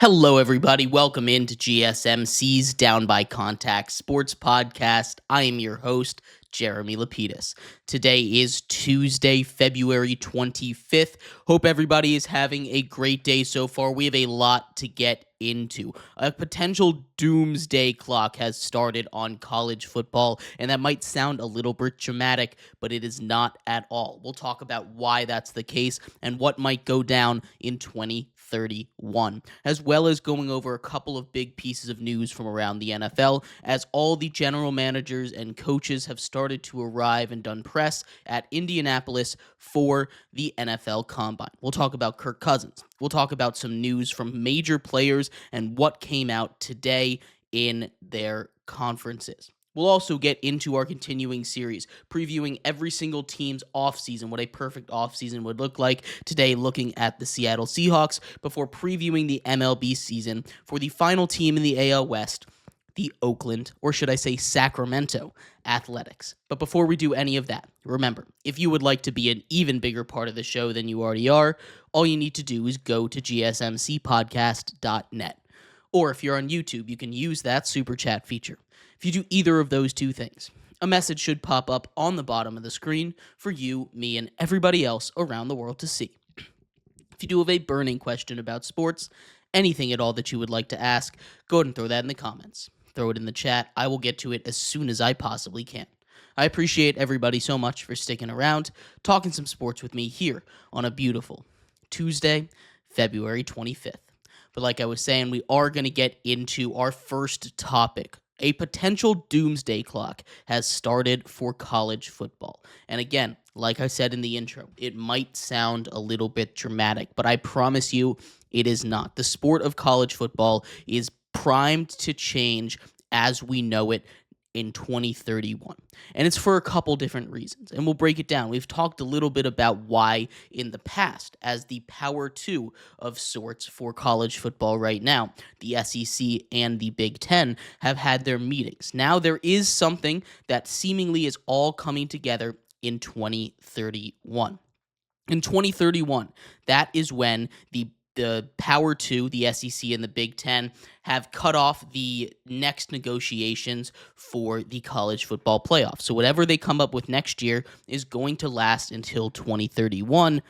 Hello, everybody. Welcome into GSMC's Down by Contact Sports Podcast. I am your host, Jeremy Lapidus. Today is Tuesday, February 25th. Hope everybody is having a great day so far. We have a lot to get into. A potential doomsday clock has started on college football, and that might sound a little bit dramatic, but it is not at all. We'll talk about why that's the case and what might go down in 2031, as well as going over a couple of big pieces of news from around the NFL, as all the general managers and coaches have started to arrive and done press at Indianapolis for the NFL Combine. We'll talk about Kirk Cousins. We'll talk about some news from major players and what came out today in their conferences. We'll also get into our continuing series, previewing every single team's offseason, what a perfect offseason would look like. Today, looking at the Seattle Seahawks before previewing the MLB season for the final team in the AL West, the Oakland, or should I say Sacramento, Athletics. But before we do any of that, remember, if you would like to be an even bigger part of the show than you already are, all you need to do is go to gsmcpodcast.net. Or if you're on YouTube, you can use that super chat feature. If you do either of those two things, a message should pop up on the bottom of the screen for you, me, and everybody else around the world to see. If you do have a burning question about sports, anything at all that you would like to ask, go ahead and throw that in the comments. Throw it in the chat. I will get to it as soon as I possibly can. I appreciate everybody so much for sticking around, talking some sports with me here on a beautiful Tuesday, February 25th. But like I was saying, we are going to get into our first topic. A potential doomsday clock has started for college football. And again, like I said in the intro, it might sound a little bit dramatic, but I promise you it is not. The sport of college football is primed to change as we know it in 2031. And it's for a couple different reasons. And we'll break it down. We've talked a little bit about why in the past as the power two of sorts for college football right now. The SEC and the Big Ten have had their meetings. Now there is something that seemingly is all coming together in 2031. In 2031, that is when the Power 2, the SEC and the Big Ten, have cut off the next negotiations for the college football playoff. So whatever they come up with next year is going to last until 2031,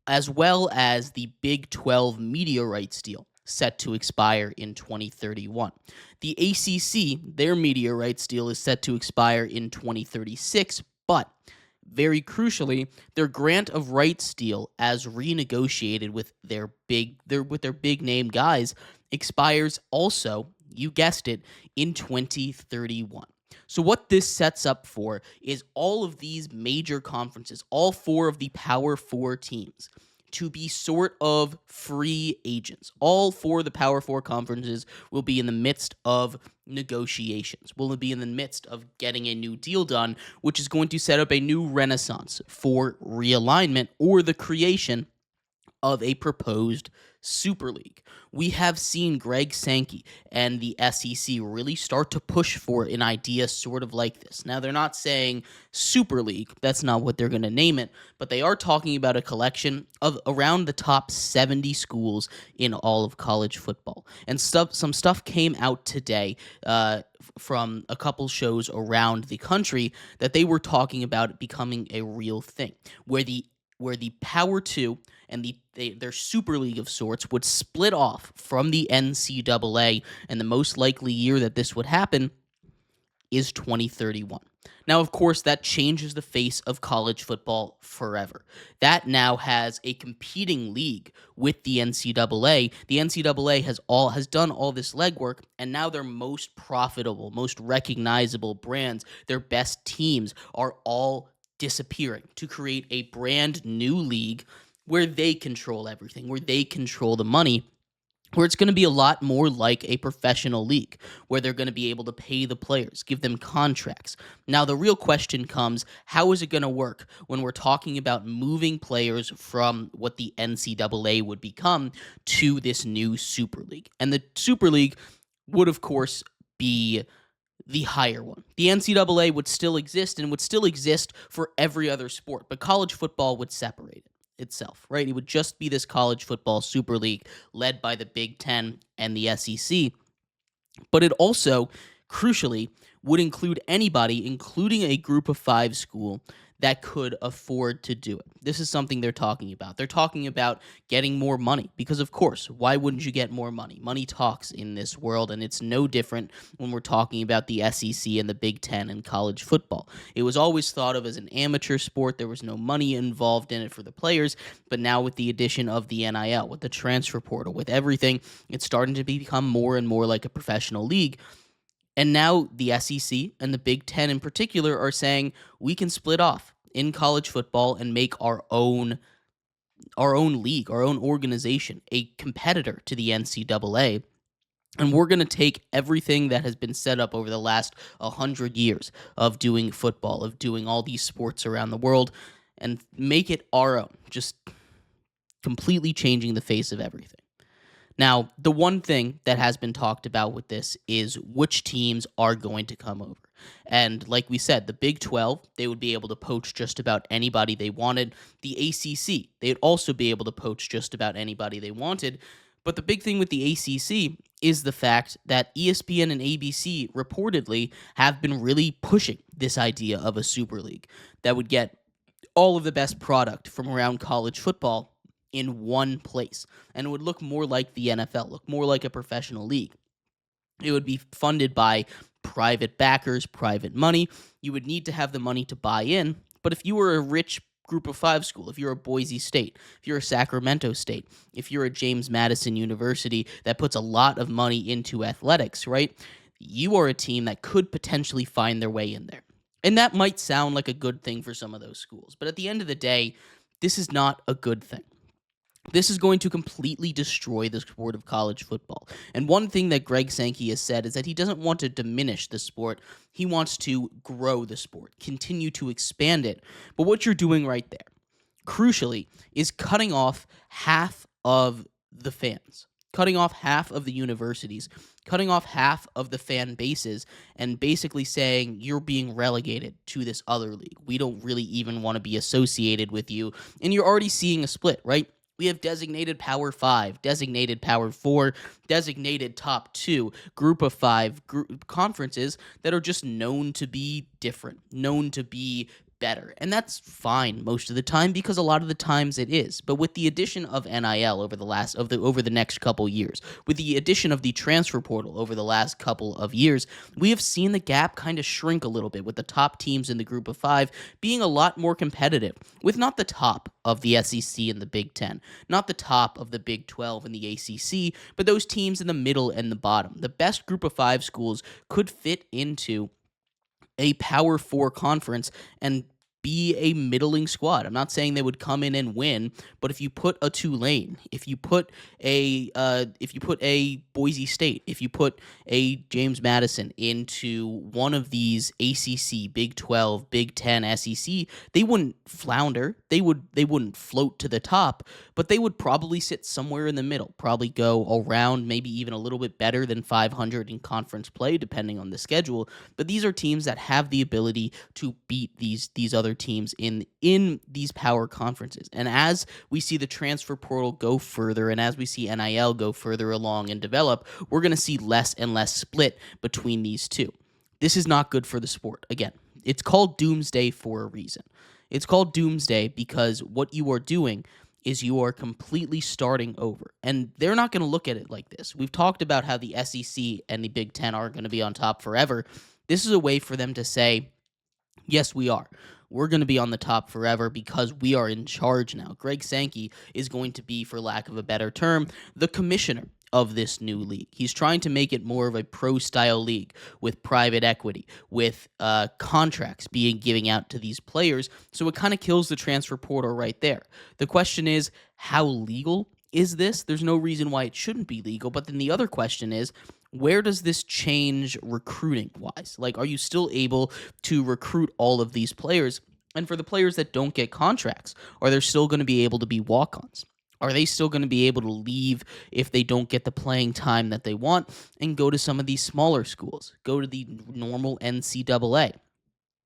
as well as the Big 12 media rights deal set to expire in 2031. The ACC, their media rights deal is set to expire in 2036, but very crucially, their grant of rights deal, as renegotiated with their big name guys, expires also, you guessed it, in 2031. So what this sets up for is all of these major conferences, all four of the Power 4 teams, to be sort of free agents. All four of the Power 4 conferences will be in the midst of negotiations. Will be in the midst of getting a new deal done, which is going to set up a new renaissance for realignment or the creation of a proposed Super League. We have seen Greg Sankey and the SEC really start to push for an idea sort of like this. Now, they're not saying Super League. That's not what they're going to name it, but they are talking about a collection of around the top 70 schools in all of college football. And some stuff came out today from a couple shows around the country that they were talking about it becoming a real thing, where the Power 2 and their Super League of sorts would split off from the NCAA, and the most likely year that this would happen is 2031. Now, of course, that changes the face of college football forever. That now has a competing league with the NCAA. The NCAA has done all this legwork, and now their most profitable, most recognizable brands, their best teams, are all disappearing to create a brand new league where they control everything, where they control the money, where it's going to be a lot more like a professional league, where they're going to be able to pay the players, give them contracts. Now, the real question comes, how is it going to work when we're talking about moving players from what the NCAA would become to this new Super League? And the Super League would, of course, be the higher one. The NCAA would still exist and would still exist for every other sport, but college football would separate it. itself, right? It would just be this college football super league led by the Big Ten and the SEC. But it also, crucially, would include anybody, including a group of five school, that could afford to do it. This is something they're talking about. They're talking about getting more money because, of course, why wouldn't you get more money? Money talks in this world, and it's no different when we're talking about the SEC and the Big Ten and college football. It was always thought of as an amateur sport. There was no money involved in it for the players, but now with the addition of the NIL, with the transfer portal, with everything, it's starting to become more and more like a professional league. And now the SEC and the Big Ten in particular are saying we can split off in college football and make our own league, our own organization, a competitor to the NCAA. And we're going to take everything that has been set up over the last 100 years of doing football, of doing all these sports around the world, and make it our own, just completely changing the face of everything. Now, the one thing that has been talked about with this is which teams are going to come over. And like we said, the Big 12, they would be able to poach just about anybody they wanted. The ACC, they'd also be able to poach just about anybody they wanted. But the big thing with the ACC is the fact that ESPN and ABC reportedly have been really pushing this idea of a super league that would get all of the best product from around college football in one place, and it would look more like the NFL, look more like a professional league. It would be funded by private backers, private money. You would need to have the money to buy in, but if you were a rich group of five school, if you're a Boise State, if you're a Sacramento State, if you're a James Madison University that puts a lot of money into athletics, right? You are a team that could potentially find their way in there. And that might sound like a good thing for some of those schools, but at the end of the day, this is not a good thing. This is going to completely destroy the sport of college football. And one thing that Greg Sankey has said is that he doesn't want to diminish the sport. He wants to grow the sport, continue to expand it. But what you're doing right there, crucially, is cutting off half of the fans, cutting off half of the universities, cutting off half of the fan bases, and basically saying you're being relegated to this other league. We don't really even want to be associated with you. And you're already seeing a split, right? We have designated Power 5, designated Power 4, designated Top 2, Group of 5 conferences that are just known to be different, known to be better. And that's fine most of the time because a lot of the times it is. But with the addition of NIL over the next couple years, with the addition of the transfer portal over the last couple of years, we have seen the gap kind of shrink a little bit with the top teams in the group of 5 being a lot more competitive with not the top of the SEC and the Big Ten, not the top of the Big 12 and the ACC, but those teams in the middle and the bottom. The best group of 5 schools could fit into a Power 4 conference and be a middling squad. I'm not saying they would come in and win, but if you put a Tulane, if you put a Boise State, if you put a James Madison into one of these ACC, Big 12, Big 10, SEC, they wouldn't flounder. They wouldn't float to the top, but they would probably sit somewhere in the middle, probably go around maybe even a little bit better than 500 in conference play, depending on the schedule. But these are teams that have the ability to beat these other teams in these power conferences. And as we see the transfer portal go further and as we see NIL go further along and develop, we're going to see less and less split between these two. This is not good for the sport. Again, it's called Doomsday for a reason. It's called Doomsday because what you are doing is you are completely starting over. And they're not going to look at it like this. We've talked about how the SEC and the Big Ten are going to be on top forever. This is a way for them to say, yes, we are. We're going to be on the top forever because we are in charge now. Greg Sankey is going to be, for lack of a better term, the commissioner of this new league. He's trying to make it more of a pro-style league with private equity, with contracts being giving out to these players. So it kind of kills the transfer portal right there. The question is, how legal is this? There's no reason why it shouldn't be legal. But then the other question is, where does this change recruiting-wise? Like, are you still able to recruit all of these players? And for the players that don't get contracts, are they still going to be able to be walk-ons? Are they still going to be able to leave if they don't get the playing time that they want and go to some of these smaller schools, go to the normal NCAA?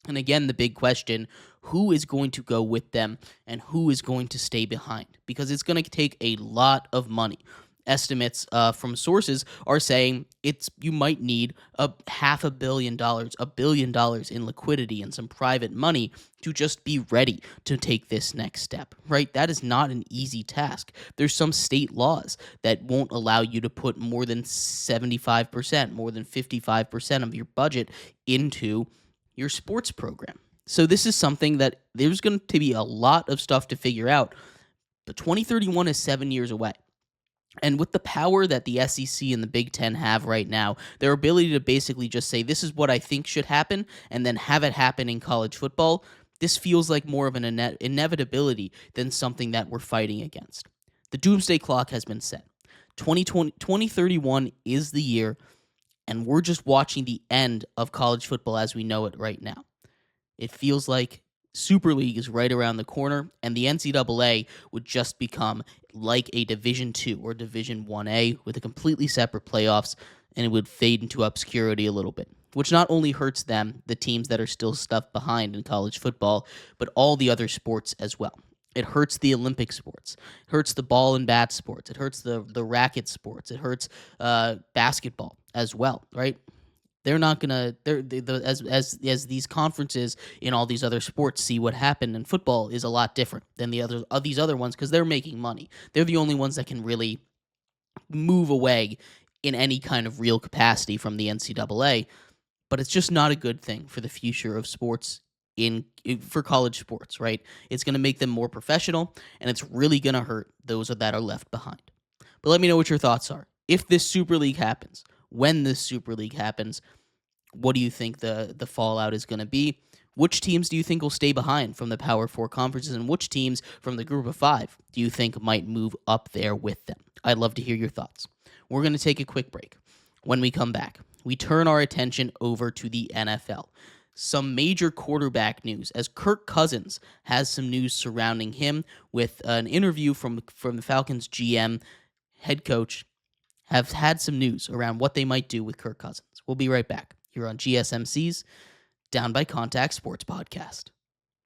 And again, the big question, who is going to go with them and who is going to stay behind? Because it's going to take a lot of money. Estimates from sources are saying you might need $500 million, $1 billion in liquidity and some private money to just be ready to take this next step, right? That is not an easy task. There's some state laws that won't allow you to put more than 75%, more than 55% of your budget into your sports program. So this is something that there's going to be a lot of stuff to figure out, but 2031 is 7 years away. And with the power that the SEC and the Big Ten have right now, their ability to basically just say, this is what I think should happen, and then have it happen in college football, this feels like more of an inevitability than something that we're fighting against. The Doomsday Clock has been set. 2031 is the year, and we're just watching the end of college football as we know it right now. It feels like Super League is right around the corner, and the NCAA would just become like a Division II or Division 1A with a completely separate playoffs, and it would fade into obscurity a little bit, which not only hurts them, the teams that are still stuck behind in college football, but all the other sports as well. It hurts the Olympic sports. It hurts the ball and bat sports. It hurts the racket sports. It hurts basketball as well, right? They're not gonna. As these conferences in all these other sports see what happened in football is a lot different than the other of these other ones because they're making money. They're the only ones that can really move away in any kind of real capacity from the NCAA. But it's just not a good thing for the future of sports for college sports, right? It's going to make them more professional, and it's really going to hurt those that are left behind. But let me know what your thoughts are. If this Super League happens, when this Super League happens, what do you think the fallout is going to be? Which teams do you think will stay behind from the Power 4 conferences, and which teams from the Group of 5 do you think might move up there with them? I'd love to hear your thoughts. We're going to take a quick break. When we come back, we turn our attention over to the NFL. Some major quarterback news, as Kirk Cousins has some news surrounding him with an interview from the Falcons GM, head coach, have had some news around what they might do with Kirk Cousins. We'll be right back here on GSMC's Down by Contact Sports Podcast.